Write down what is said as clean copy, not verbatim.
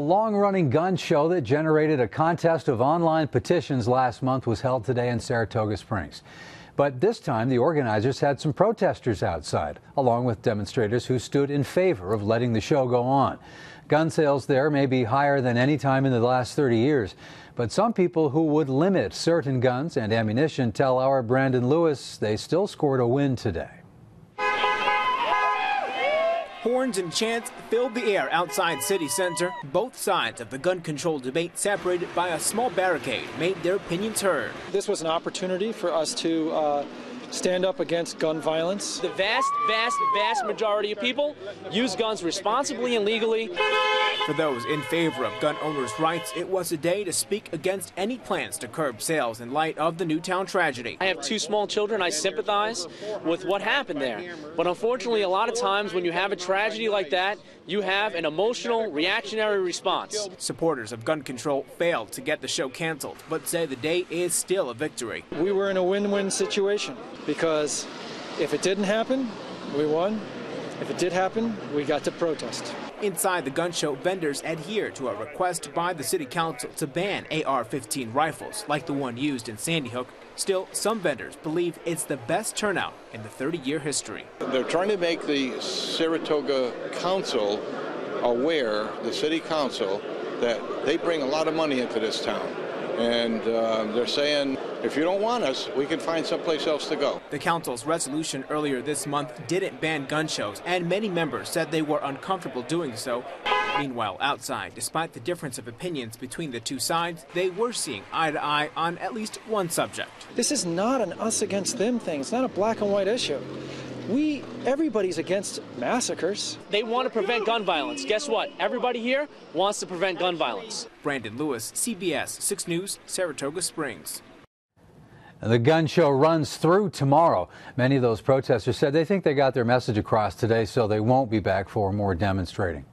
long-running gun show that generated a contest of online petitions last month was held today in Saratoga Springs. But this time, the organizers had some protesters outside, along with demonstrators who stood in favor of letting the show go on. Gun sales there may be higher than any time in the last 30 years, but some people who would limit certain guns and ammunition tell our Brandon Lewis they still scored a win today. Horns and chants filled the air outside City Center. Both sides of the gun control debate, separated by a small barricade, made their opinions heard. This was an opportunity for us to stand up against gun violence. The vast majority of people use guns responsibly and legally. For those in favor of gun owners' rights, it was a day to speak against any plans to curb sales in light of the Newtown tragedy. I have 2 small children. I sympathize with what happened there. But unfortunately, a lot of times when you have a tragedy like that, you have an emotional, reactionary response. Supporters of gun control failed to get the show canceled, but say the day is still a victory. We were in a win-win situation because if it didn't happen, we won. If it did happen, we got to protest. Inside the gun show, vendors adhere to a request by the city council to ban AR-15 rifles like the one used in Sandy Hook. Still, some vendors believe it's the best turnout in the 30-year history. They're trying to make the Saratoga Council aware, the city council, that they bring a lot of money into this town. And they're saying, if you don't want us, we can find someplace else to go. The council's resolution earlier this month didn't ban gun shows, and many members said they were uncomfortable doing so. Meanwhile, outside, despite the difference of opinions between the two sides, they were seeing eye to eye on at least one subject. This is not an us against them thing. It's not a black and white issue. Everybody's against massacres. They want to prevent gun violence. Guess what? Everybody here wants to prevent gun violence. Brandon Lewis, CBS 6 News, Saratoga Springs. The gun show runs through tomorrow. Many of those protesters said they think they got their message across today, so they won't be back for more demonstrating.